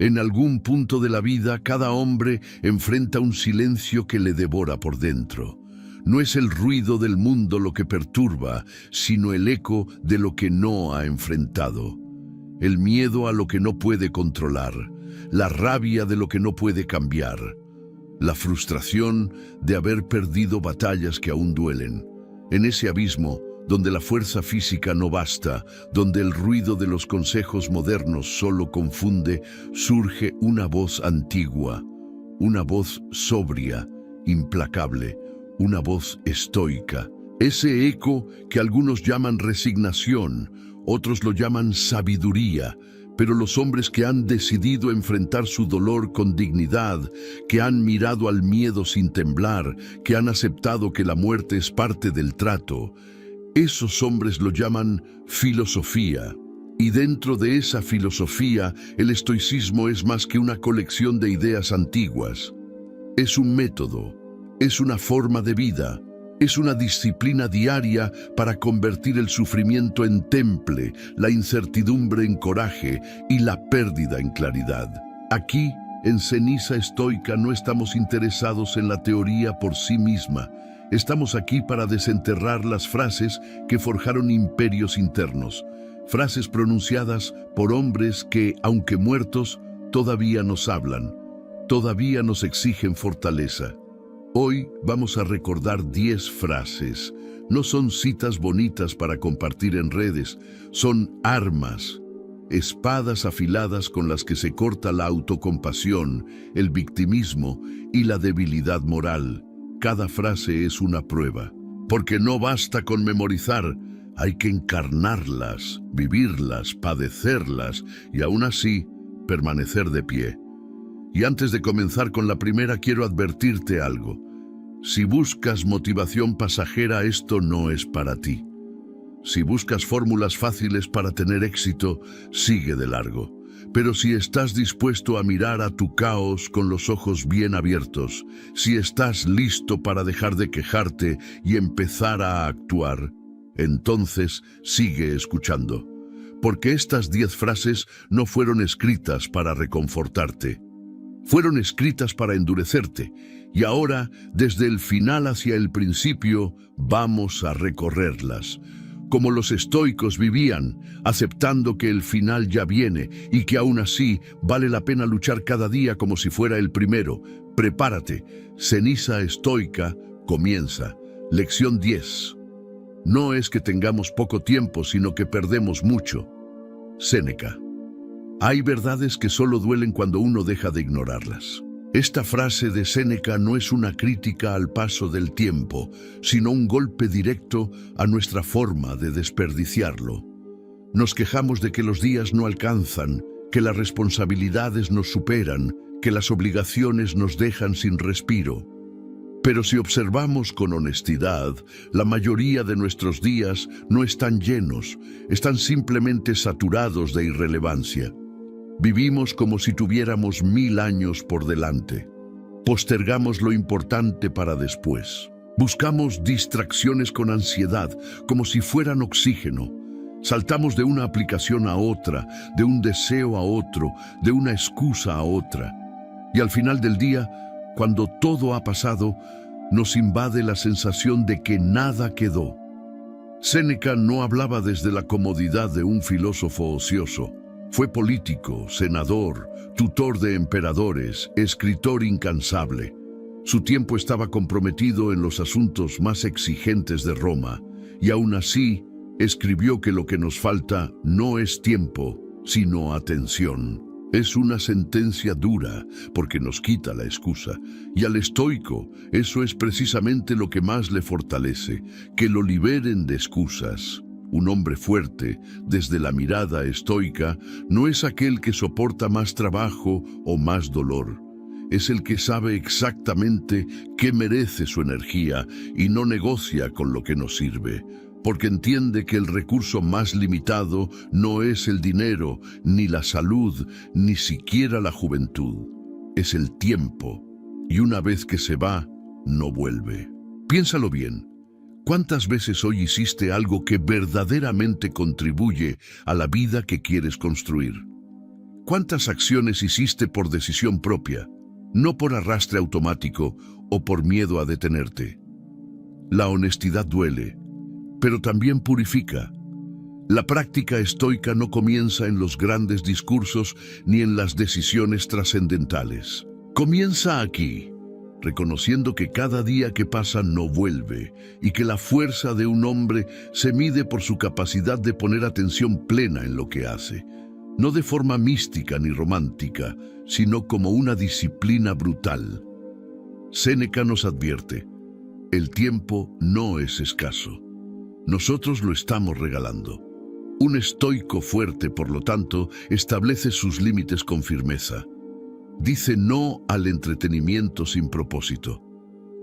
En algún punto de la vida, cada hombre enfrenta un silencio que le devora por dentro. No es el ruido del mundo lo que perturba, sino el eco de lo que no ha enfrentado. El miedo a lo que no puede controlar, la rabia de lo que no puede cambiar, la frustración de haber perdido batallas que aún duelen. En ese abismo, donde la fuerza física no basta, donde el ruido de los consejos modernos solo confunde, surge una voz antigua, una voz sobria, implacable, una voz estoica. Ese eco que algunos llaman resignación, otros lo llaman sabiduría, pero los hombres que han decidido enfrentar su dolor con dignidad, que han mirado al miedo sin temblar, que han aceptado que la muerte es parte del trato, esos hombres lo llaman filosofía. Y dentro de esa filosofía, el estoicismo es más que una colección de ideas antiguas. Es un método, es una forma de vida, es una disciplina diaria para convertir el sufrimiento en temple, la incertidumbre en coraje y la pérdida en claridad. Aquí, en Ceniza Estoica, no estamos interesados en la teoría por sí misma. Estamos aquí para desenterrar las frases que forjaron imperios internos, frases pronunciadas por hombres que, aunque muertos, todavía nos hablan, todavía nos exigen fortaleza. Hoy vamos a recordar 10 frases. No son citas bonitas para compartir en redes, son armas, espadas afiladas con las que se corta la autocompasión, el victimismo y la debilidad moral. Cada frase es una prueba, porque no basta con memorizar, hay que encarnarlas, vivirlas, padecerlas y aún así permanecer de pie. Y antes de comenzar con la primera, quiero advertirte algo. Si buscas motivación pasajera, esto no es para ti. Si buscas fórmulas fáciles para tener éxito, sigue de largo. Pero si estás dispuesto a mirar a tu caos con los ojos bien abiertos, si estás listo para dejar de quejarte y empezar a actuar, entonces sigue escuchando. Porque estas 10 frases no fueron escritas para reconfortarte. Fueron escritas para endurecerte. Y ahora, desde el final hacia el principio, vamos a recorrerlas. Como los estoicos vivían, aceptando que el final ya viene y que aún así vale la pena luchar cada día como si fuera el primero. Prepárate, Ceniza Estoica comienza. Lección 10. No es que tengamos poco tiempo, sino que perdemos mucho. Séneca. Hay verdades que solo duelen cuando uno deja de ignorarlas. Esta frase de Séneca no es una crítica al paso del tiempo, sino un golpe directo a nuestra forma de desperdiciarlo. Nos quejamos de que los días no alcanzan, que las responsabilidades nos superan, que las obligaciones nos dejan sin respiro. Pero si observamos con honestidad, la mayoría de nuestros días no están llenos, están simplemente saturados de irrelevancia. Vivimos como si tuviéramos 1000 años por delante. Postergamos lo importante para después. Buscamos distracciones con ansiedad, como si fueran oxígeno. Saltamos de una aplicación a otra, de un deseo a otro, de una excusa a otra. Y al final del día, cuando todo ha pasado, nos invade la sensación de que nada quedó. Séneca no hablaba desde la comodidad de un filósofo ocioso. Fue político, senador, tutor de emperadores, escritor incansable. Su tiempo estaba comprometido en los asuntos más exigentes de Roma, y aún así escribió que lo que nos falta no es tiempo, sino atención. Es una sentencia dura, porque nos quita la excusa, y al estoico eso es precisamente lo que más le fortalece, que lo liberen de excusas. Un hombre fuerte, desde la mirada estoica, no es aquel que soporta más trabajo o más dolor. Es el que sabe exactamente qué merece su energía y no negocia con lo que no sirve, porque entiende que el recurso más limitado no es el dinero, ni la salud, ni siquiera la juventud. Es el tiempo, y una vez que se va, no vuelve. Piénsalo bien. ¿Cuántas veces hoy hiciste algo que verdaderamente contribuye a la vida que quieres construir? ¿Cuántas acciones hiciste por decisión propia, no por arrastre automático o por miedo a detenerte? La honestidad duele, pero también purifica. La práctica estoica no comienza en los grandes discursos ni en las decisiones trascendentales. Comienza aquí, reconociendo que cada día que pasa no vuelve y que la fuerza de un hombre se mide por su capacidad de poner atención plena en lo que hace, no de forma mística ni romántica, sino como una disciplina brutal. Séneca nos advierte: el tiempo no es escaso. Nosotros lo estamos regalando. Un estoico fuerte, por lo tanto, establece sus límites con firmeza. Dice no al entretenimiento sin propósito.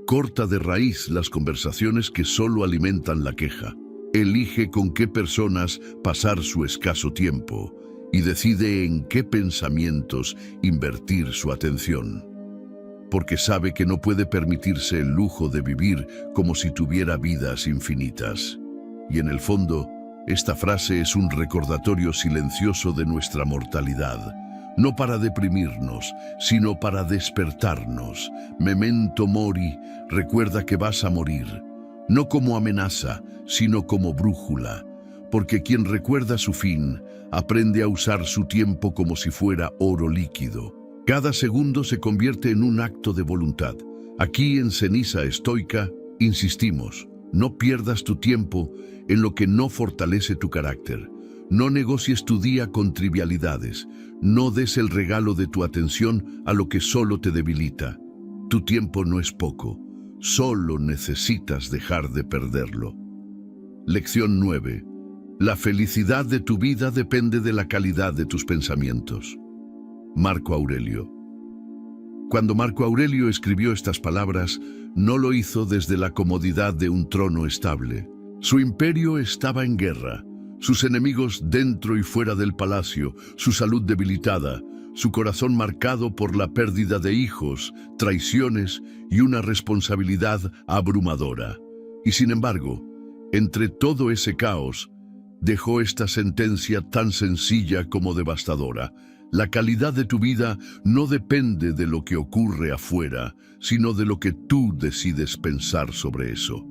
Corta de raíz las conversaciones que solo alimentan la queja. Elige con qué personas pasar su escaso tiempo y decide en qué pensamientos invertir su atención. Porque sabe que no puede permitirse el lujo de vivir como si tuviera vidas infinitas. Y en el fondo, esta frase es un recordatorio silencioso de nuestra mortalidad. No para deprimirnos, sino para despertarnos. Memento mori, recuerda que vas a morir. No como amenaza, sino como brújula. Porque quien recuerda su fin, aprende a usar su tiempo como si fuera oro líquido. Cada segundo se convierte en un acto de voluntad. Aquí en Ceniza Estoica, insistimos, no pierdas tu tiempo en lo que no fortalece tu carácter. No negocies tu día con trivialidades. No des el regalo de tu atención a lo que solo te debilita. Tu tiempo no es poco. Solo necesitas dejar de perderlo. Lección 9. La felicidad de tu vida depende de la calidad de tus pensamientos. Marco Aurelio. Cuando Marco Aurelio escribió estas palabras, no lo hizo desde la comodidad de un trono estable. Su imperio estaba en guerra, sus enemigos dentro y fuera del palacio, su salud debilitada, su corazón marcado por la pérdida de hijos, traiciones y una responsabilidad abrumadora. Y sin embargo, entre todo ese caos, dejó esta sentencia tan sencilla como devastadora: la calidad de tu vida no depende de lo que ocurre afuera, sino de lo que tú decides pensar sobre eso.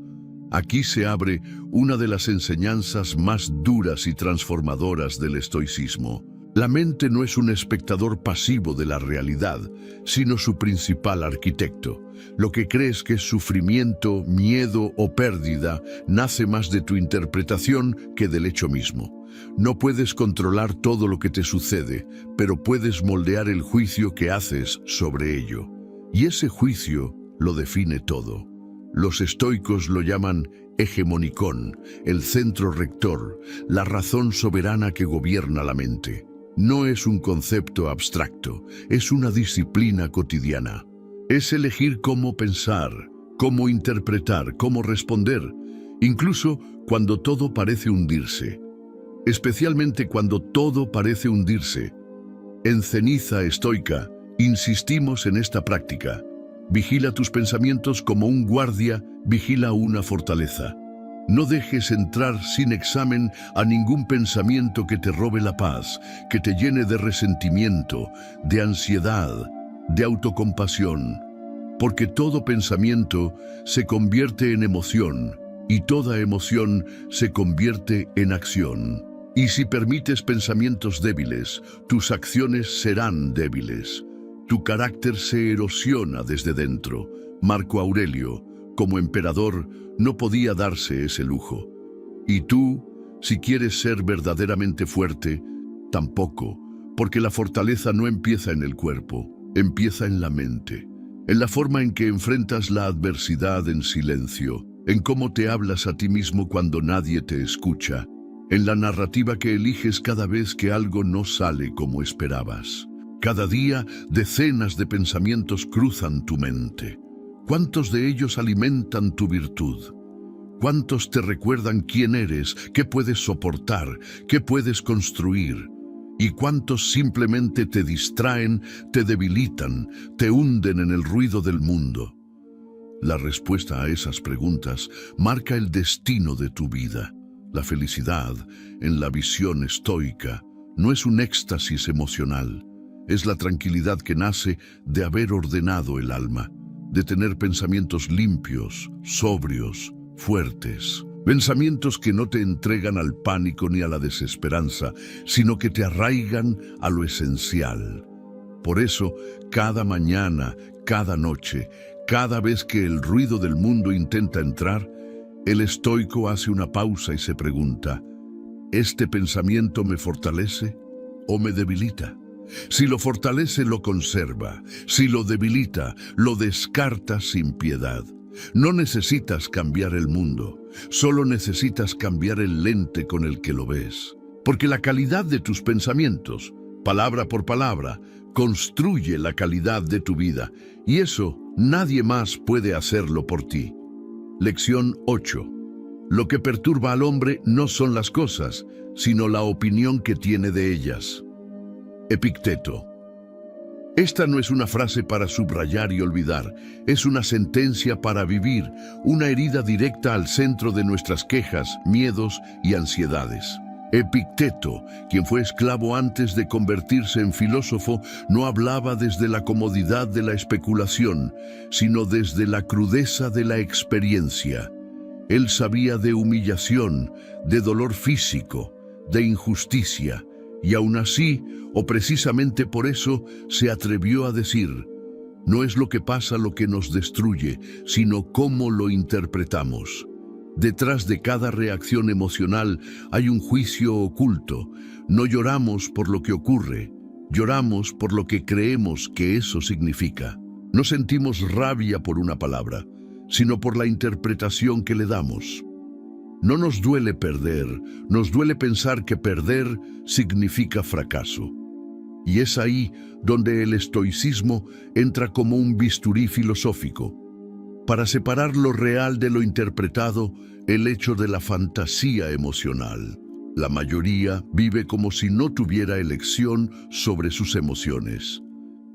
Aquí se abre una de las enseñanzas más duras y transformadoras del estoicismo. La mente no es un espectador pasivo de la realidad, sino su principal arquitecto. Lo que crees que es sufrimiento, miedo o pérdida nace más de tu interpretación que del hecho mismo. No puedes controlar todo lo que te sucede, pero puedes moldear el juicio que haces sobre ello. Y ese juicio lo define todo. Los estoicos lo llaman hegemonicón, el centro rector, la razón soberana que gobierna la mente. No es un concepto abstracto, es una disciplina cotidiana. Es elegir cómo pensar, cómo interpretar, cómo responder, incluso cuando todo parece hundirse. Especialmente cuando todo parece hundirse. En Ceniza Estoica, insistimos en esta práctica. Vigila tus pensamientos como un guardia vigila una fortaleza. No dejes entrar sin examen a ningún pensamiento que te robe la paz, que te llene de resentimiento, de ansiedad, de autocompasión. Porque todo pensamiento se convierte en emoción y toda emoción se convierte en acción. Y si permites pensamientos débiles, tus acciones serán débiles. Tu carácter se erosiona desde dentro. Marco Aurelio, como emperador, no podía darse ese lujo. Y tú, si quieres ser verdaderamente fuerte, tampoco, porque la fortaleza no empieza en el cuerpo, empieza en la mente, en la forma en que enfrentas la adversidad en silencio, en cómo te hablas a ti mismo cuando nadie te escucha, en la narrativa que eliges cada vez que algo no sale como esperabas. Cada día, decenas de pensamientos cruzan tu mente. ¿Cuántos de ellos alimentan tu virtud? ¿Cuántos te recuerdan quién eres, qué puedes soportar, qué puedes construir? ¿Y cuántos simplemente te distraen, te debilitan, te hunden en el ruido del mundo? La respuesta a esas preguntas marca el destino de tu vida. La felicidad, en la visión estoica, no es un éxtasis emocional, es la tranquilidad que nace de haber ordenado el alma, de tener pensamientos limpios, sobrios, fuertes. Pensamientos que no te entregan al pánico ni a la desesperanza, sino que te arraigan a lo esencial. Por eso, cada mañana, cada noche, cada vez que el ruido del mundo intenta entrar, el estoico hace una pausa y se pregunta, ¿este pensamiento me fortalece o me debilita? Si lo fortalece, lo conserva. Si lo debilita, lo descarta sin piedad. No necesitas cambiar el mundo, solo necesitas cambiar el lente con el que lo ves. Porque la calidad de tus pensamientos, palabra por palabra, construye la calidad de tu vida, y eso nadie más puede hacerlo por ti. Lección 8. Lo que perturba al hombre no son las cosas, sino la opinión que tiene de ellas. Epicteto. Esta no es una frase para subrayar y olvidar, es una sentencia para vivir, una herida directa al centro de nuestras quejas, miedos y ansiedades. Epicteto, quien fue esclavo antes de convertirse en filósofo, no hablaba desde la comodidad de la especulación, sino desde la crudeza de la experiencia. Él sabía de humillación, de dolor físico, de injusticia, y aún así, o precisamente por eso, se atrevió a decir, no es lo que pasa lo que nos destruye, sino cómo lo interpretamos. Detrás de cada reacción emocional hay un juicio oculto. No lloramos por lo que ocurre, lloramos por lo que creemos que eso significa. No sentimos rabia por una palabra, sino por la interpretación que le damos. No nos duele perder, nos duele pensar que perder significa fracaso. Y es ahí donde el estoicismo entra como un bisturí filosófico. Para separar lo real de lo interpretado, el hecho de la fantasía emocional. La mayoría vive como si no tuviera elección sobre sus emociones.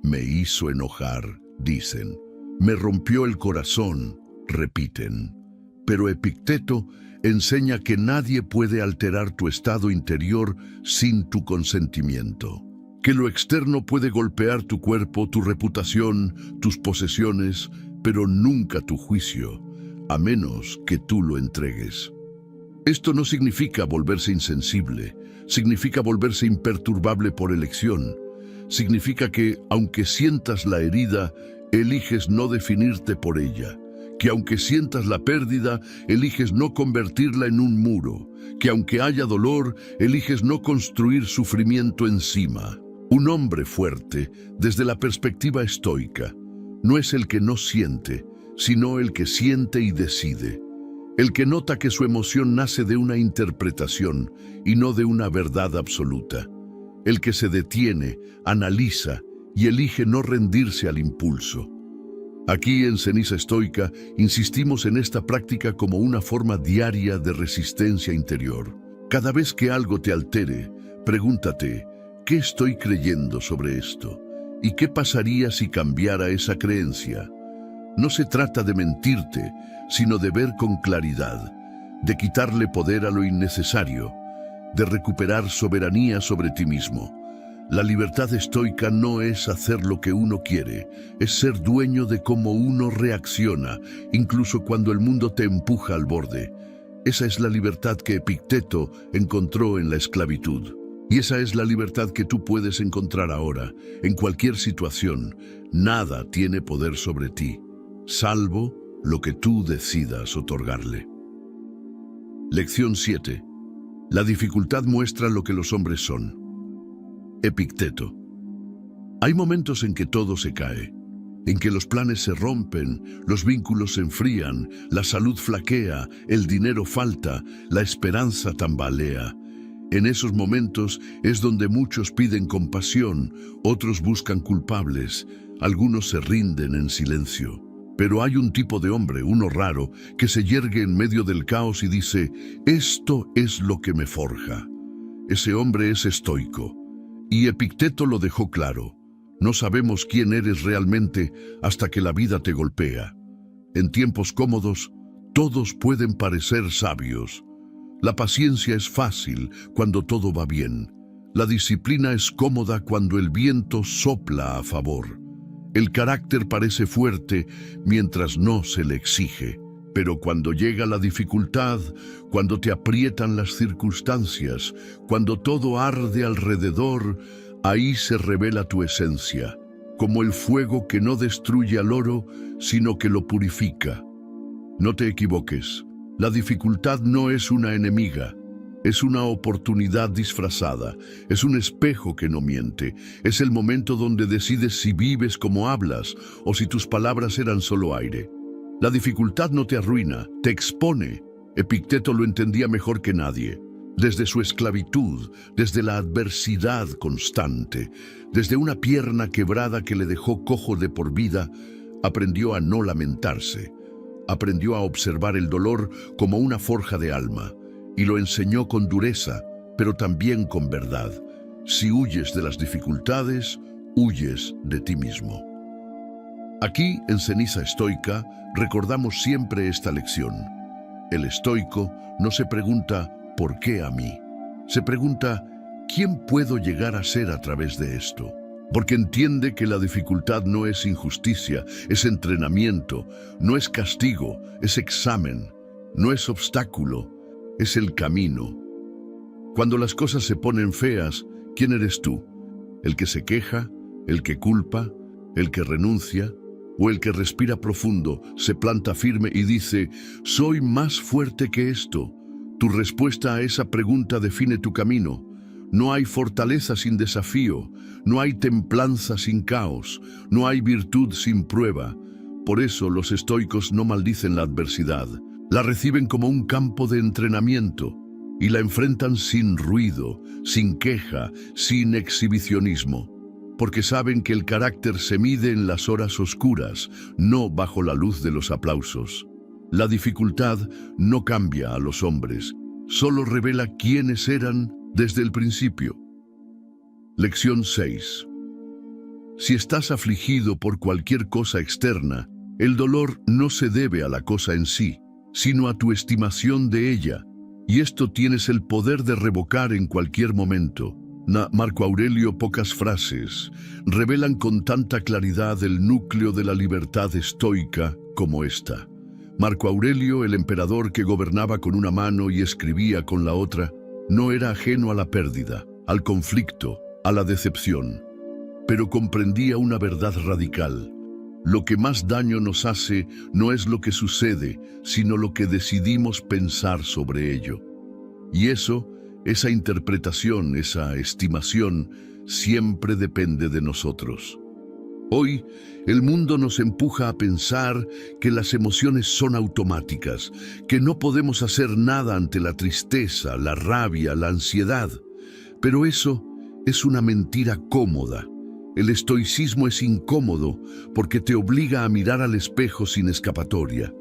Me hizo enojar, dicen. Me rompió el corazón, repiten. Pero Epicteto enseña que nadie puede alterar tu estado interior sin tu consentimiento. Que lo externo puede golpear tu cuerpo, tu reputación, tus posesiones, pero nunca tu juicio, a menos que tú lo entregues. Esto no significa volverse insensible, significa volverse imperturbable por elección. Significa que, aunque sientas la herida, eliges no definirte por ella. Que aunque sientas la pérdida, eliges no convertirla en un muro. Que aunque haya dolor, eliges no construir sufrimiento encima. Un hombre fuerte, desde la perspectiva estoica, no es el que no siente, sino el que siente y decide. El que nota que su emoción nace de una interpretación y no de una verdad absoluta. El que se detiene, analiza y elige no rendirse al impulso. Aquí en Ceniza Estoica insistimos en esta práctica como una forma diaria de resistencia interior. Cada vez que algo te altere, pregúntate, ¿qué estoy creyendo sobre esto? ¿Y qué pasaría si cambiara esa creencia? No se trata de mentirte, sino de ver con claridad, de quitarle poder a lo innecesario, de recuperar soberanía sobre ti mismo. La libertad estoica no es hacer lo que uno quiere, es ser dueño de cómo uno reacciona, incluso cuando el mundo te empuja al borde. Esa es la libertad que Epicteto encontró en la esclavitud. Y esa es la libertad que tú puedes encontrar ahora, en cualquier situación. Nada tiene poder sobre ti, salvo lo que tú decidas otorgarle. Lección 7. La dificultad muestra lo que los hombres son. Epicteto. Hay momentos en que todo se cae, en que los planes se rompen, los vínculos se enfrían, la salud flaquea, el dinero falta, la esperanza tambalea. En esos momentos es donde muchos piden compasión, otros buscan culpables, algunos se rinden en silencio. Pero hay un tipo de hombre, uno raro, que se yergue en medio del caos y dice, esto es lo que me forja. Ese hombre es estoico. Y Epicteto lo dejó claro. No sabemos quién eres realmente hasta que la vida te golpea. En tiempos cómodos, todos pueden parecer sabios. La paciencia es fácil cuando todo va bien. La disciplina es cómoda cuando el viento sopla a favor. El carácter parece fuerte mientras no se le exige. Pero cuando llega la dificultad, cuando te aprietan las circunstancias, cuando todo arde alrededor, ahí se revela tu esencia, como el fuego que no destruye al oro, sino que lo purifica. No te equivoques, la dificultad no es una enemiga. Es una oportunidad disfrazada, es un espejo que no miente, es el momento donde decides si vives como hablas o si tus palabras eran solo aire. La dificultad no te arruina, te expone. Epicteto lo entendía mejor que nadie. Desde su esclavitud, desde la adversidad constante, desde una pierna quebrada que le dejó cojo de por vida, aprendió a no lamentarse, aprendió a observar el dolor como una forja de alma. Y lo enseñó con dureza, pero también con verdad. Si huyes de las dificultades, huyes de ti mismo. Aquí, en Ceniza Estoica, recordamos siempre esta lección. El estoico no se pregunta ¿por qué a mí? Se pregunta ¿quién puedo llegar a ser a través de esto? Porque entiende que la dificultad no es injusticia, es entrenamiento, no es castigo, es examen, no es obstáculo, es el camino. Cuando las cosas se ponen feas, ¿quién eres tú? ¿El que se queja? ¿El que culpa? ¿El que renuncia? ¿O el que respira profundo, se planta firme y dice, soy más fuerte que esto? Tu respuesta a esa pregunta define tu camino. No hay fortaleza sin desafío, no hay templanza sin caos, no hay virtud sin prueba. Por eso los estoicos no maldicen la adversidad. La reciben como un campo de entrenamiento y la enfrentan sin ruido, sin queja, sin exhibicionismo, porque saben que el carácter se mide en las horas oscuras, no bajo la luz de los aplausos. La dificultad no cambia a los hombres, solo revela quiénes eran desde el principio. Lección 6. Si estás afligido por cualquier cosa externa, el dolor no se debe a la cosa en sí, sino a tu estimación de ella, y esto tienes el poder de revocar en cualquier momento. Marco Aurelio, pocas frases revelan con tanta claridad el núcleo de la libertad estoica como esta. Marco Aurelio, el emperador que gobernaba con una mano y escribía con la otra, no era ajeno a la pérdida, al conflicto, a la decepción, pero comprendía una verdad radical. Lo que más daño nos hace no es lo que sucede, sino lo que decidimos pensar sobre ello. Y esa interpretación, esa estimación, siempre depende de nosotros. Hoy, el mundo nos empuja a pensar que las emociones son automáticas, que no podemos hacer nada ante la tristeza, la rabia, la ansiedad. Pero eso es una mentira cómoda. El estoicismo es incómodo porque te obliga a mirar al espejo sin escapatoria.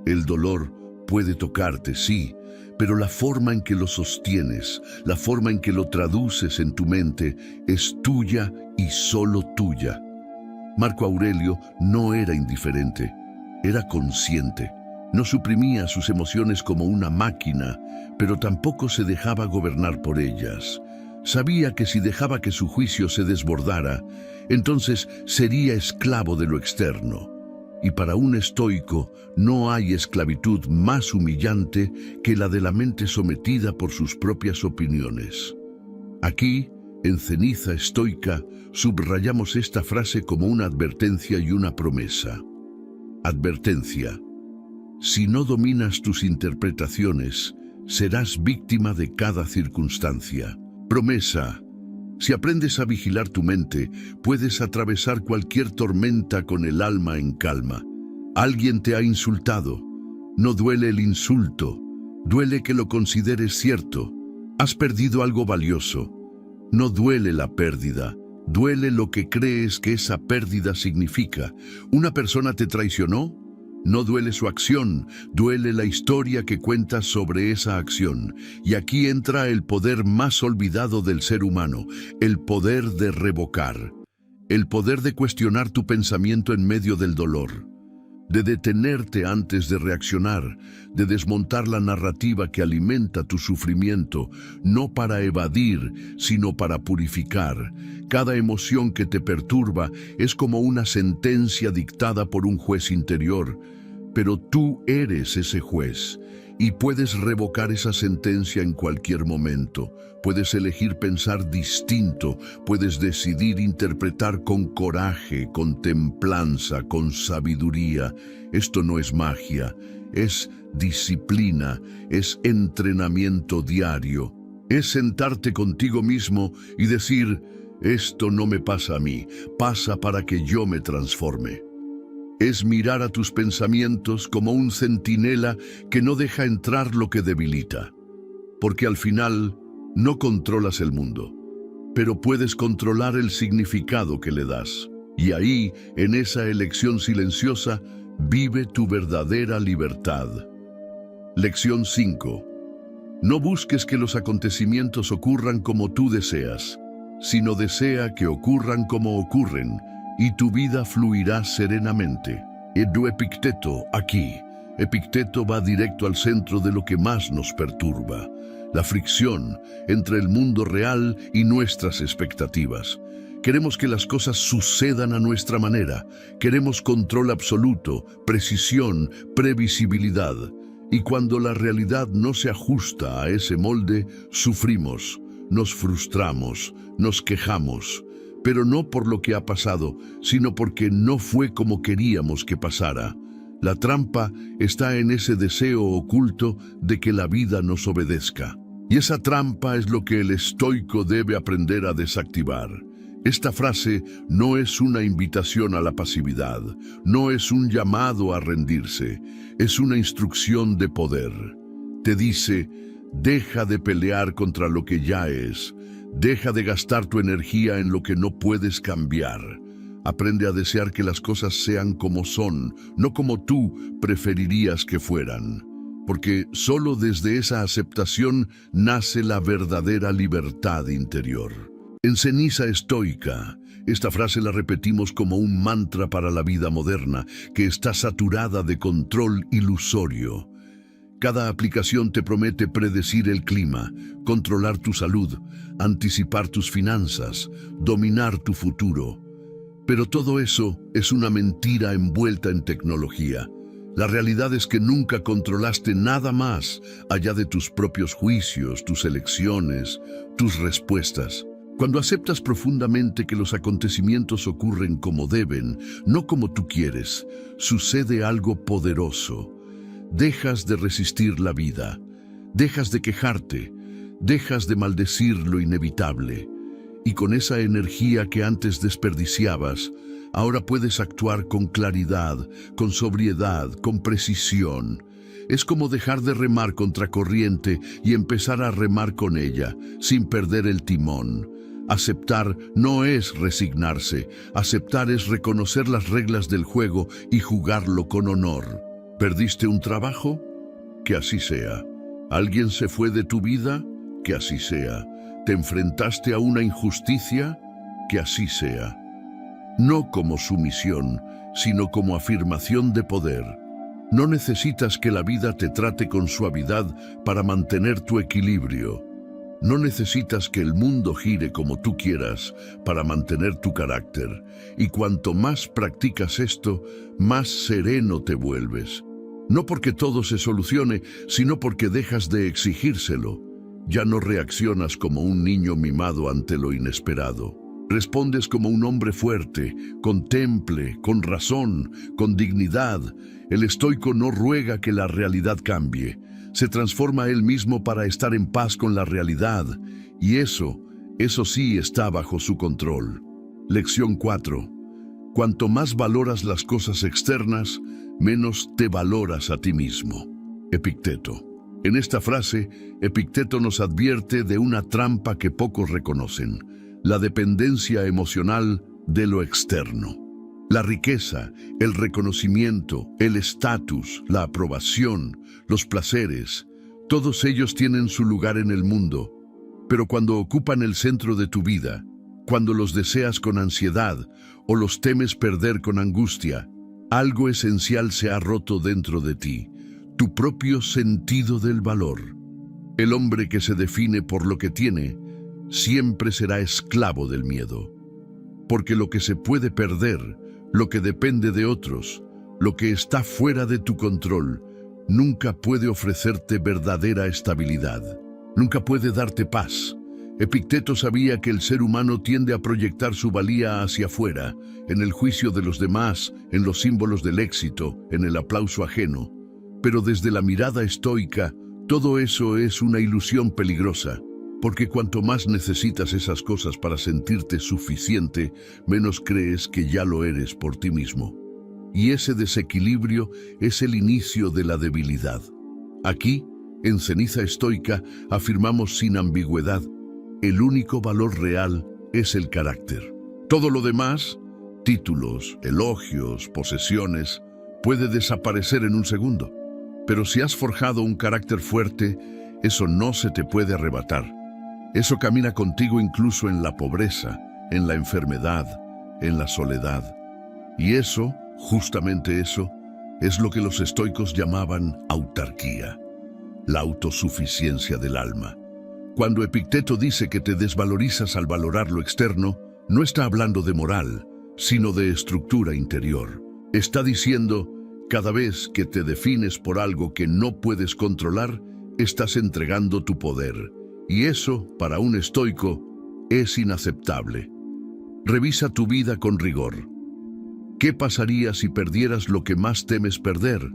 El dolor puede tocarte, sí, pero la forma en que lo sostienes, la forma en que lo traduces en tu mente, es tuya y solo tuya. Marco Aurelio no era indiferente, era consciente. No suprimía sus emociones como una máquina, pero tampoco se dejaba gobernar por ellas. Sabía que si dejaba que su juicio se desbordara, entonces sería esclavo de lo externo. Y para un estoico no hay esclavitud más humillante que la de la mente sometida por sus propias opiniones. Aquí, en Ceniza Estoica, subrayamos esta frase como una advertencia y una promesa. Advertencia. Si no dominas tus interpretaciones, serás víctima de cada circunstancia. Promesa. Si aprendes a vigilar tu mente, puedes atravesar cualquier tormenta con el alma en calma. Alguien te ha insultado. No duele el insulto, duele que lo consideres cierto. Has perdido algo valioso. No duele la pérdida, duele lo que crees que esa pérdida significa. ¿Una persona te traicionó? No duele su acción, duele la historia que cuentas sobre esa acción. Y aquí entra el poder más olvidado del ser humano, el poder de revocar, el poder de cuestionar tu pensamiento en medio del dolor. de detenerte antes de reaccionar, de desmontar la narrativa que alimenta tu sufrimiento, no para evadir, sino para purificar. Cada emoción que te perturba es como una sentencia dictada por un juez interior, pero tú eres ese juez. Y puedes revocar esa sentencia en cualquier momento. Puedes elegir pensar distinto, puedes decidir interpretar con coraje, con templanza, con sabiduría. Esto no es magia, es disciplina, es entrenamiento diario. Es sentarte contigo mismo y decir, esto no me pasa a mí, pasa para que yo me transforme. Es mirar a tus pensamientos como un centinela que no deja entrar lo que debilita. Porque al final no controlas el mundo, pero puedes controlar el significado que le das. Y ahí, en esa elección silenciosa, vive tu verdadera libertad. Lección 5. No busques que los acontecimientos ocurran como tú deseas, sino desea que ocurran como ocurren, y tu vida fluirá serenamente. Edu Epicteto, aquí. Epicteto va directo al centro de lo que más nos perturba, la fricción entre el mundo real y nuestras expectativas. Queremos que las cosas sucedan a nuestra manera. Queremos control absoluto, precisión, previsibilidad. Y cuando la realidad no se ajusta a ese molde, sufrimos, nos frustramos, nos quejamos. Pero no por lo que ha pasado, sino porque no fue como queríamos que pasara. La trampa está en ese deseo oculto de que la vida nos obedezca. Y esa trampa es lo que el estoico debe aprender a desactivar. Esta frase no es una invitación a la pasividad, no es un llamado a rendirse, es una instrucción de poder. Te dice, deja de pelear contra lo que ya es. Deja de gastar tu energía en lo que no puedes cambiar. Aprende a desear que las cosas sean como son, no como tú preferirías que fueran. Porque solo desde esa aceptación nace la verdadera libertad interior. En Ceniza Estoica, esta frase la repetimos como un mantra para la vida moderna, que está saturada de control ilusorio. Cada aplicación te promete predecir el clima, controlar tu salud, anticipar tus finanzas, dominar tu futuro. Pero todo eso es una mentira envuelta en tecnología. La realidad es que nunca controlaste nada más allá de tus propios juicios, tus elecciones, tus respuestas. Cuando aceptas profundamente que los acontecimientos ocurren como deben, no como tú quieres, sucede algo poderoso. Dejas de resistir la vida, dejas de quejarte, dejas de maldecir lo inevitable. Y con esa energía que antes desperdiciabas, ahora puedes actuar con claridad, con sobriedad, con precisión. Es como dejar de remar contra corriente y empezar a remar con ella, sin perder el timón. Aceptar no es resignarse, aceptar es reconocer las reglas del juego y jugarlo con honor. ¿Perdiste un trabajo? Que así sea. ¿Alguien se fue de tu vida? Que así sea. ¿Te enfrentaste a una injusticia? Que así sea. No como sumisión, sino como afirmación de poder. No necesitas que la vida te trate con suavidad para mantener tu equilibrio. No necesitas que el mundo gire como tú quieras para mantener tu carácter. Y cuanto más practicas esto, más sereno te vuelves. No porque todo se solucione, sino porque dejas de exigírselo. Ya no reaccionas como un niño mimado ante lo inesperado. Respondes como un hombre fuerte, con temple, con razón, con dignidad. El estoico no ruega que la realidad cambie. Se transforma él mismo para estar en paz con la realidad. Y eso sí está bajo su control. Lección 4. Cuanto más valoras las cosas externas, menos te valoras a ti mismo. Epicteto. En esta frase, Epicteto nos advierte de una trampa que pocos reconocen: la dependencia emocional de lo externo. La riqueza, el reconocimiento, el estatus, la aprobación, los placeres, todos ellos tienen su lugar en el mundo, pero cuando ocupan el centro de tu vida, cuando los deseas con ansiedad o los temes perder con angustia, Algo esencial se ha roto dentro de ti, tu propio sentido del valor. El hombre que se define por lo que tiene, siempre será esclavo del miedo. Porque lo que se puede perder, lo que depende de otros, lo que está fuera de tu control, nunca puede ofrecerte verdadera estabilidad. Nunca puede darte paz. Epicteto sabía que el ser humano tiende a proyectar su valía hacia afuera, en el juicio de los demás, en los símbolos del éxito, en el aplauso ajeno. Pero desde la mirada estoica, todo eso es una ilusión peligrosa, porque cuanto más necesitas esas cosas para sentirte suficiente, menos crees que ya lo eres por ti mismo. Y ese desequilibrio es el inicio de la debilidad. Aquí, en Ceniza Estoica, afirmamos sin ambigüedad: el único valor real es el carácter. Todo lo demás, títulos, elogios, posesiones, puede desaparecer en un segundo. Pero si has forjado un carácter fuerte, eso no se te puede arrebatar. Eso camina contigo incluso en la pobreza, en la enfermedad, en la soledad. Y eso, justamente eso, es lo que los estoicos llamaban autarquía, la autosuficiencia del alma. Cuando Epicteto dice que te desvalorizas al valorar lo externo, no está hablando de moral, sino de estructura interior. Está diciendo: cada vez que te defines por algo que no puedes controlar, estás entregando tu poder. Y eso, para un estoico, es inaceptable. Revisa tu vida con rigor. ¿Qué pasaría si perdieras lo que más temes perder?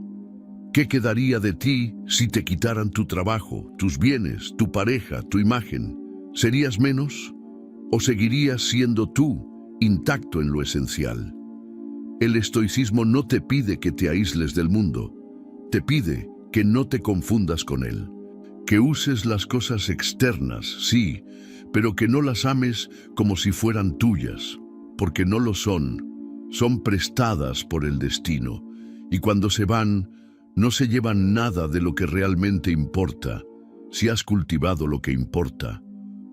¿Qué quedaría de ti si te quitaran tu trabajo, tus bienes, tu pareja, tu imagen? ¿Serías menos? ¿O seguirías siendo tú, intacto en lo esencial? El estoicismo no te pide que te aísles del mundo, te pide que no te confundas con él, que uses las cosas externas, sí, pero que no las ames como si fueran tuyas, porque no lo son prestadas por el destino, y cuando se van, no se llevan nada de lo que realmente importa, si has cultivado lo que importa.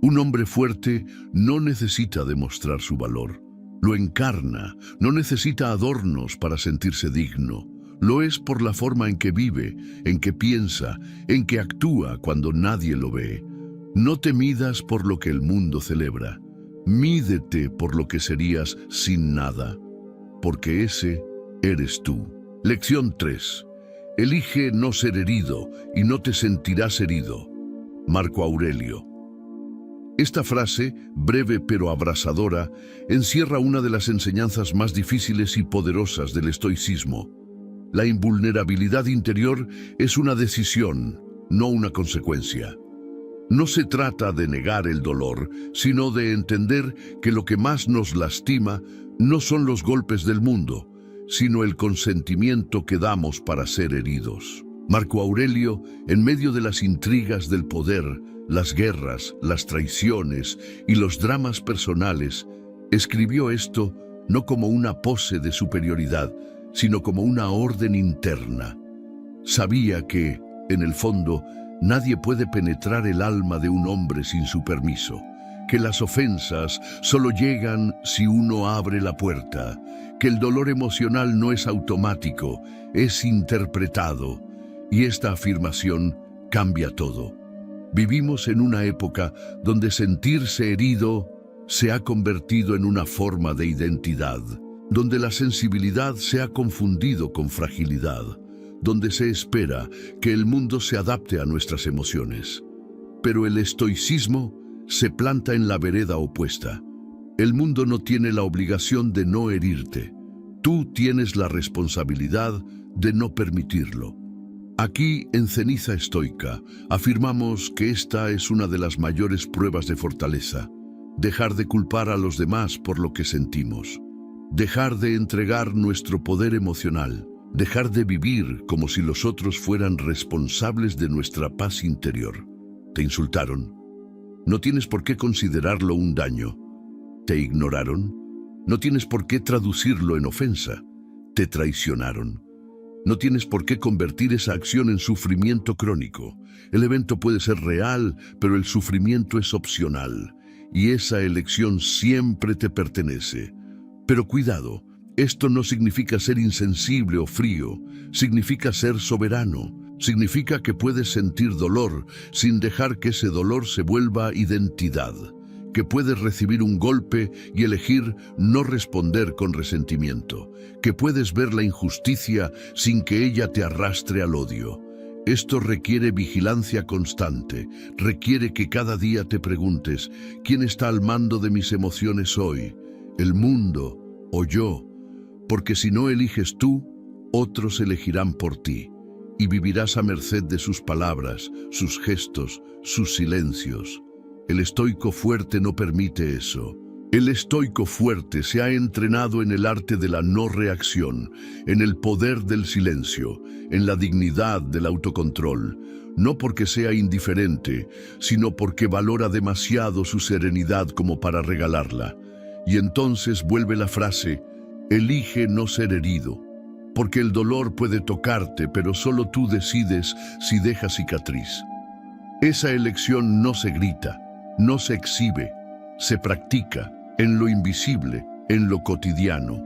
Un hombre fuerte no necesita demostrar su valor. Lo encarna, no necesita adornos para sentirse digno. Lo es por la forma en que vive, en que piensa, en que actúa cuando nadie lo ve. No te midas por lo que el mundo celebra. Mídete por lo que serías sin nada, porque ese eres tú. Lección 3. Elige no ser herido y no te sentirás herido. Marco Aurelio. Esta frase, breve pero abrasadora, encierra una de las enseñanzas más difíciles y poderosas del estoicismo. La invulnerabilidad interior es una decisión, no una consecuencia. No se trata de negar el dolor, sino de entender que lo que más nos lastima no son los golpes del mundo, sino el consentimiento que damos para ser heridos. Marco Aurelio, en medio de las intrigas del poder, las guerras, las traiciones y los dramas personales, escribió esto no como una pose de superioridad, sino como una orden interna. Sabía que, en el fondo, nadie puede penetrar el alma de un hombre sin su permiso, que las ofensas solo llegan si uno abre la puerta, que el dolor emocional no es automático, es interpretado, y esta afirmación cambia todo. Vivimos en una época donde sentirse herido se ha convertido en una forma de identidad, donde la sensibilidad se ha confundido con fragilidad, donde se espera que el mundo se adapte a nuestras emociones. Pero el estoicismo se planta en la vereda opuesta. El mundo no tiene la obligación de no herirte. Tú tienes la responsabilidad de no permitirlo. Aquí, en Ceniza Estoica, afirmamos que esta es una de las mayores pruebas de fortaleza. Dejar de culpar a los demás por lo que sentimos. Dejar de entregar nuestro poder emocional. Dejar de vivir como si los otros fueran responsables de nuestra paz interior. ¿Te insultaron? No tienes por qué considerarlo un daño. ¿Te ignoraron? No tienes por qué traducirlo en ofensa. ¿Te traicionaron? No tienes por qué convertir esa acción en sufrimiento crónico. El evento puede ser real, pero el sufrimiento es opcional. Y esa elección siempre te pertenece. Pero cuidado, Esto no significa ser insensible o frío, significa ser soberano. Significa que puedes sentir dolor sin dejar que ese dolor se vuelva identidad, que puedes recibir un golpe y elegir no responder con resentimiento, que puedes ver la injusticia sin que ella te arrastre al odio. Esto requiere vigilancia constante, requiere que cada día te preguntes, ¿quién está al mando de mis emociones hoy? ¿El mundo o yo? Porque si no eliges tú, otros elegirán por ti. Y vivirás a merced de sus palabras, sus gestos, sus silencios. El estoico fuerte no permite eso. El estoico fuerte se ha entrenado en el arte de la no reacción, en el poder del silencio, en la dignidad del autocontrol, no porque sea indiferente, sino porque valora demasiado su serenidad como para regalarla. Y entonces vuelve la frase, elige no ser herido. Porque el dolor puede tocarte, pero solo tú decides si deja cicatriz. Esa elección no se grita, no se exhibe, se practica en lo invisible, en lo cotidiano.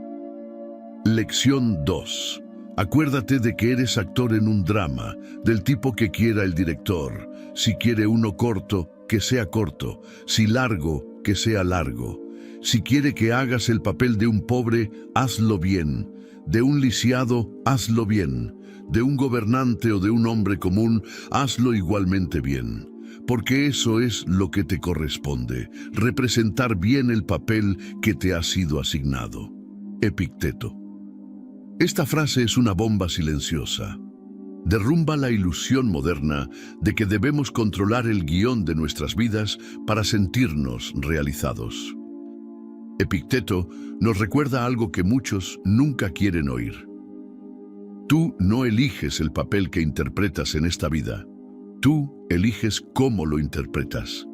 Lección 2. Acuérdate de que eres actor en un drama, del tipo que quiera el director. Si quiere uno corto, que sea corto. Si largo, que sea largo. Si quiere que hagas el papel de un pobre, hazlo bien. De un lisiado, hazlo bien. De un gobernante o de un hombre común, hazlo igualmente bien. Porque eso es lo que te corresponde, representar bien el papel que te ha sido asignado. Epicteto. Esta frase es una bomba silenciosa. Derrumba la ilusión moderna de que debemos controlar el guión de nuestras vidas para sentirnos realizados. Epicteto nos recuerda algo que muchos nunca quieren oír. Tú no eliges el papel que interpretas en esta vida. Tú eliges cómo lo interpretas.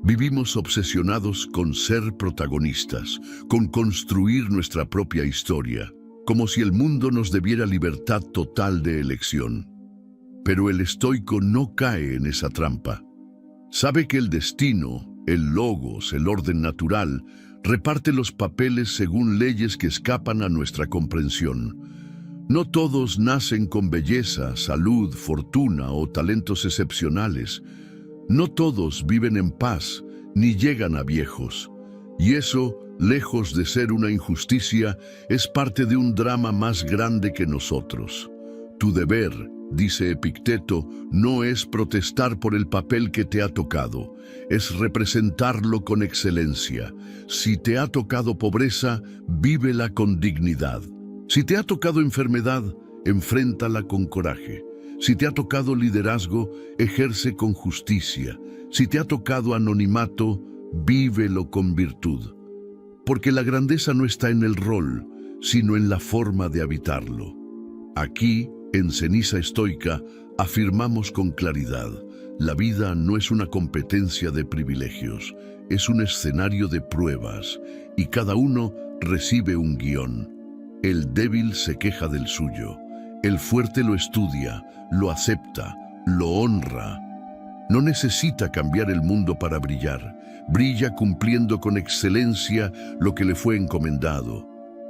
Vivimos obsesionados con ser protagonistas, con construir nuestra propia historia, como si el mundo nos debiera libertad total de elección. Pero el estoico no cae en esa trampa. Sabe que el destino, el logos, el orden natural, reparte los papeles según leyes que escapan a nuestra comprensión. No todos nacen con belleza, salud, fortuna o talentos excepcionales. No todos viven en paz, ni llegan a viejos. Y eso, lejos de ser una injusticia, es parte de un drama más grande que nosotros. Tu deber, dice Epicteto, no es protestar por el papel que te ha tocado, es representarlo con excelencia. Si te ha tocado pobreza, vívela con dignidad. Si te ha tocado enfermedad, enfréntala con coraje. Si te ha tocado liderazgo, ejerce con justicia. Si te ha tocado anonimato, vívelo con virtud. Porque la grandeza no está en el rol, sino en la forma de habitarlo. Aquí, en Ceniza Estoica, afirmamos con claridad, la vida no es una competencia de privilegios, es un escenario de pruebas, y cada uno recibe un guión. El débil se queja del suyo, el fuerte lo estudia, lo acepta, lo honra. No necesita cambiar el mundo para brillar, brilla cumpliendo con excelencia lo que le fue encomendado.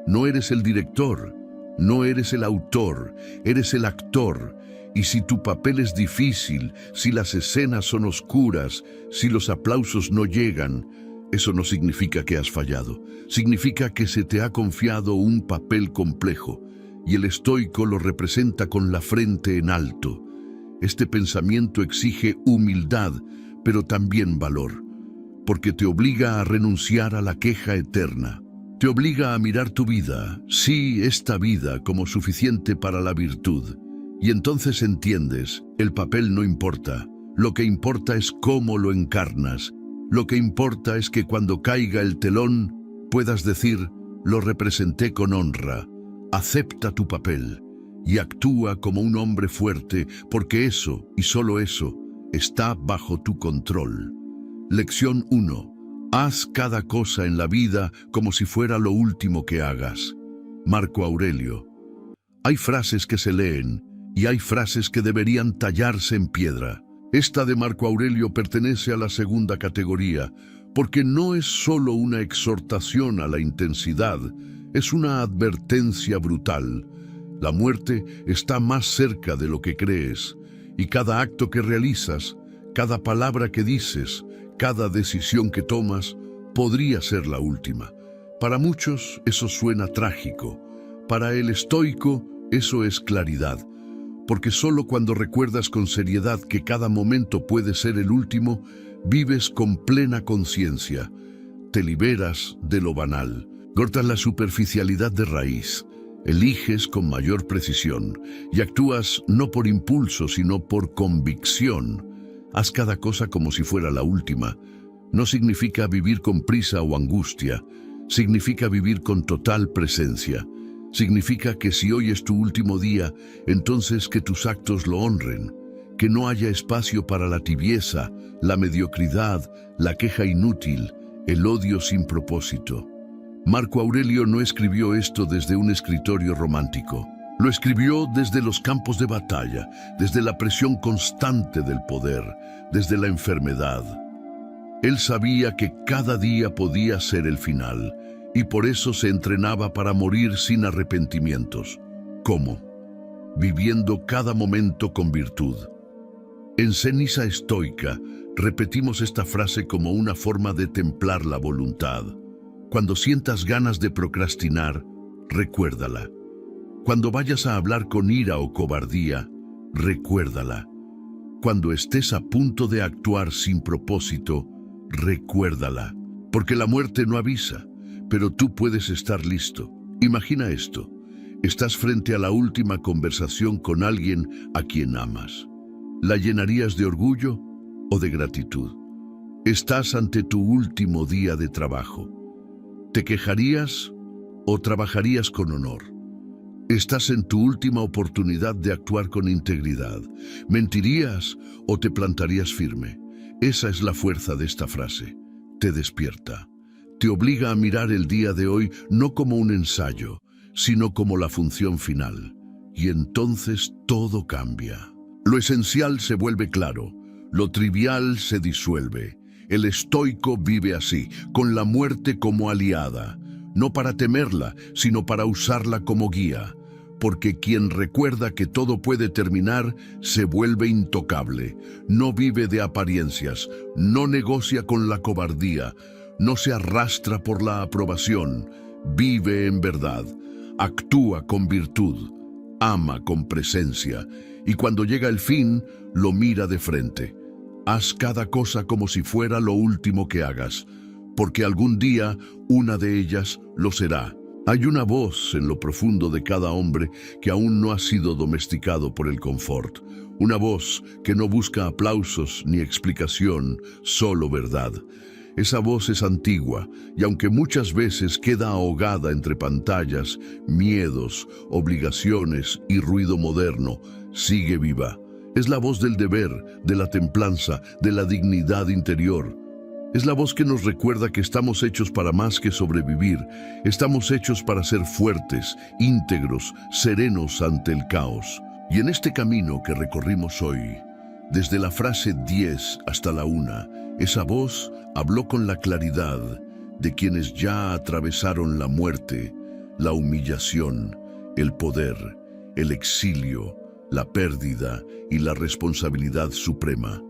No eres el director, no eres el autor, eres el actor. Y si tu papel es difícil, si las escenas son oscuras, si los aplausos no llegan, eso no significa que has fallado. Significa que se te ha confiado un papel complejo, y el estoico lo representa con la frente en alto. Este pensamiento exige humildad, pero también valor, porque te obliga a renunciar a la queja eterna. Te obliga a mirar tu vida, sí, esta vida, como suficiente para la virtud. Y entonces entiendes, el papel no importa. Lo que importa es cómo lo encarnas. Lo que importa es que cuando caiga el telón, puedas decir, lo representé con honra. Acepta tu papel y actúa como un hombre fuerte, porque eso, y solo eso, está bajo tu control. Lección 1. Haz cada cosa en la vida como si fuera lo último que hagas. Marco Aurelio. Hay frases que se leen y hay frases que deberían tallarse en piedra. Esta de Marco Aurelio pertenece a la segunda categoría, porque no es solo una exhortación a la intensidad, Es una advertencia brutal. La muerte está más cerca de lo que crees, y cada acto que realizas, cada palabra que dices, cada decisión que tomas, podría ser la última. Para muchos eso suena trágico. Para el estoico eso es claridad, porque solo cuando recuerdas con seriedad que cada momento puede ser el último, vives con plena conciencia. Te liberas de lo banal, cortas la superficialidad de raíz, eliges con mayor precisión y actúas no por impulso, sino por convicción. Haz cada cosa como si fuera la última. No significa vivir con prisa o angustia, significa vivir con total presencia. Significa que si hoy es tu último día, entonces que tus actos lo honren, que no haya espacio para la tibieza, la mediocridad, la queja inútil, el odio sin propósito. Marco Aurelio no escribió esto desde un escritorio romántico. Lo escribió desde los campos de batalla, desde la presión constante del poder, desde la enfermedad. Él sabía que cada día podía ser el final, y por eso se entrenaba para morir sin arrepentimientos. ¿Cómo? Viviendo cada momento con virtud. En Ceniza Estoica repetimos esta frase como una forma de templar la voluntad. Cuando sientas ganas de procrastinar, recuérdala. Cuando vayas a hablar con ira o cobardía, recuérdala. Cuando estés a punto de actuar sin propósito, recuérdala. Porque la muerte no avisa, pero tú puedes estar listo. Imagina esto. Estás frente a la última conversación con alguien a quien amas. ¿La llenarías de orgullo o de gratitud? Estás ante tu último día de trabajo. ¿Te quejarías o trabajarías con honor? Estás en tu última oportunidad de actuar con integridad. ¿Mentirías o te plantarías firme? Esa es la fuerza de esta frase. Te despierta. Te obliga a mirar el día de hoy no como un ensayo, sino como la función final. Y entonces todo cambia. Lo esencial se vuelve claro, lo trivial se disuelve. El estoico vive así, con la muerte como aliada, no para temerla, sino para usarla como guía. Porque quien recuerda que todo puede terminar, se vuelve intocable. No vive de apariencias, no negocia con la cobardía, no se arrastra por la aprobación, vive en verdad, actúa con virtud, ama con presencia, y cuando llega el fin, lo mira de frente. Haz cada cosa como si fuera lo último que hagas, porque algún día una de ellas lo será. Hay una voz en lo profundo de cada hombre que aún no ha sido domesticado por el confort. Una voz que no busca aplausos ni explicación, solo verdad. Esa voz es antigua y aunque muchas veces queda ahogada entre pantallas, miedos, obligaciones y ruido moderno, sigue viva. Es la voz del deber, de la templanza, de la dignidad interior. Es la voz que nos recuerda que estamos hechos para más que sobrevivir. Estamos hechos para ser fuertes, íntegros, serenos ante el caos. Y en este camino que recorrimos hoy, desde la frase 10 hasta la 1, esa voz habló con la claridad de quienes ya atravesaron la muerte, la humillación, el poder, el exilio, la pérdida y la responsabilidad suprema.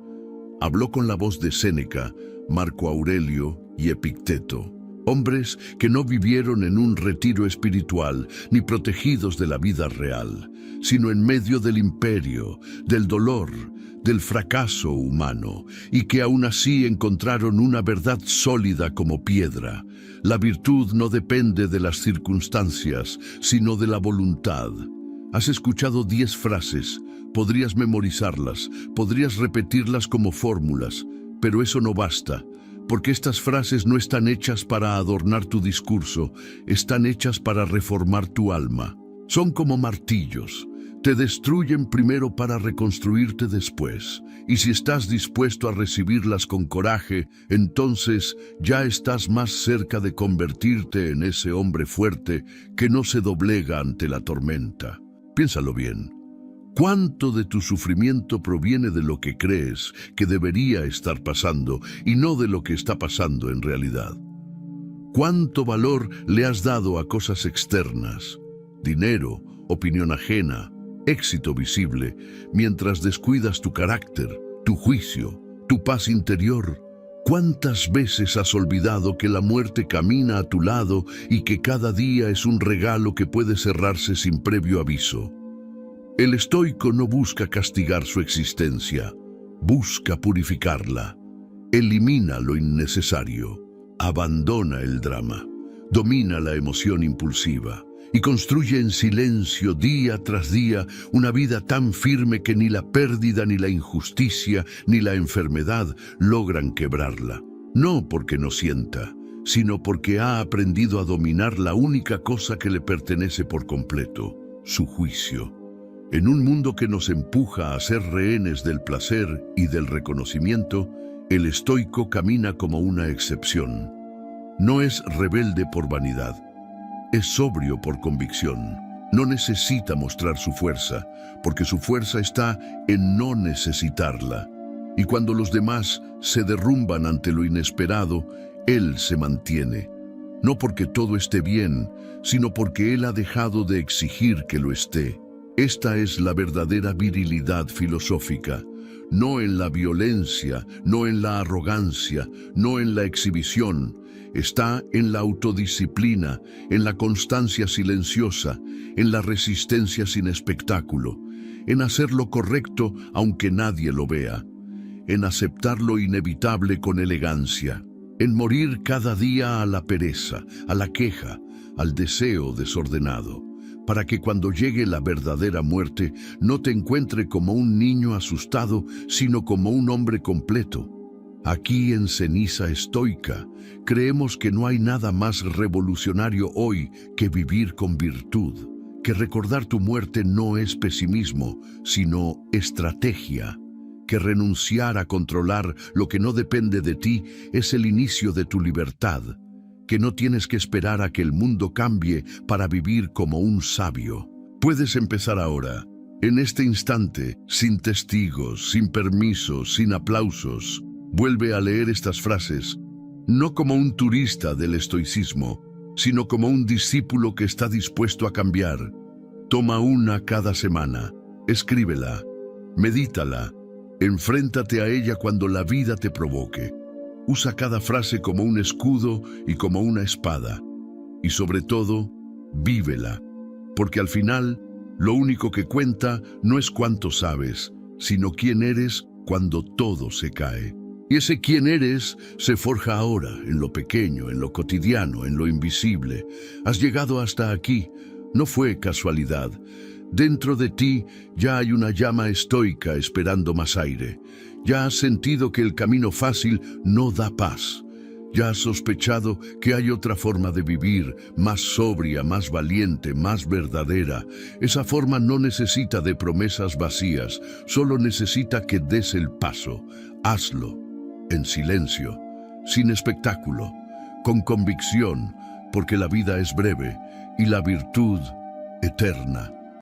Habló con la voz de Séneca, Marco Aurelio y Epicteto, hombres que no vivieron en un retiro espiritual ni protegidos de la vida real, sino en medio del imperio, del dolor, del fracaso humano, y que aún así encontraron una verdad sólida como piedra. La virtud no depende de las circunstancias, sino de la voluntad. Has escuchado 10 frases, podrías memorizarlas, podrías repetirlas como fórmulas, pero eso no basta, porque estas frases no están hechas para adornar tu discurso, están hechas para reformar tu alma. Son como martillos. Te destruyen primero para reconstruirte después. Y si estás dispuesto a recibirlas con coraje, entonces ya estás más cerca de convertirte en ese hombre fuerte que no se doblega ante la tormenta. Piénsalo bien. ¿Cuánto de tu sufrimiento proviene de lo que crees que debería estar pasando y no de lo que está pasando en realidad? ¿Cuánto valor le has dado a cosas externas? Dinero, opinión ajena, éxito visible, mientras descuidas tu carácter, tu juicio, tu paz interior. ¿Cuántas veces has olvidado que la muerte camina a tu lado y que cada día es un regalo que puede cerrarse sin previo aviso? El estoico no busca castigar su existencia, busca purificarla. Elimina lo innecesario, abandona el drama, domina la emoción impulsiva y construye en silencio día tras día una vida tan firme que ni la pérdida, ni la injusticia, ni la enfermedad logran quebrarla. No porque no sienta, sino porque ha aprendido a dominar la única cosa que le pertenece por completo, su juicio. En un mundo que nos empuja a ser rehenes del placer y del reconocimiento, el estoico camina como una excepción. No es rebelde por vanidad, es sobrio por convicción. No necesita mostrar su fuerza, porque su fuerza está en no necesitarla. Y cuando los demás se derrumban ante lo inesperado, él se mantiene. No porque todo esté bien, sino porque él ha dejado de exigir que lo esté. Esta es la verdadera virilidad filosófica. No en la violencia, no en la arrogancia, no en la exhibición. Está en la autodisciplina, en la constancia silenciosa, en la resistencia sin espectáculo, en hacer lo correcto aunque nadie lo vea, en aceptar lo inevitable con elegancia, en morir cada día a la pereza, a la queja, al deseo desordenado, para que cuando llegue la verdadera muerte no te encuentre como un niño asustado, sino como un hombre completo. Aquí en Ceniza Estoica creemos que no hay nada más revolucionario hoy que vivir con virtud, que recordar tu muerte no es pesimismo, sino estrategia, que renunciar a controlar lo que no depende de ti es el inicio de tu libertad, que no tienes que esperar a que el mundo cambie para vivir como un sabio. Puedes empezar ahora, en este instante, sin testigos, sin permisos, sin aplausos. Vuelve a leer estas frases, no como un turista del estoicismo, sino como un discípulo que está dispuesto a cambiar. Toma una cada semana, escríbela, medítala, enfréntate a ella cuando la vida te provoque. Usa cada frase como un escudo y como una espada. Y sobre todo, vívela, porque al final, lo único que cuenta no es cuánto sabes, sino quién eres cuando todo se cae. Y ese quién eres se forja ahora, en lo pequeño, en lo cotidiano, en lo invisible. Has llegado hasta aquí, no fue casualidad. Dentro de ti ya hay una llama estoica esperando más aire. Ya has sentido que el camino fácil no da paz. Ya has sospechado que hay otra forma de vivir, más sobria, más valiente, más verdadera. Esa forma no necesita de promesas vacías, solo necesita que des el paso. Hazlo. En silencio, sin espectáculo, con convicción, porque la vida es breve y la virtud eterna.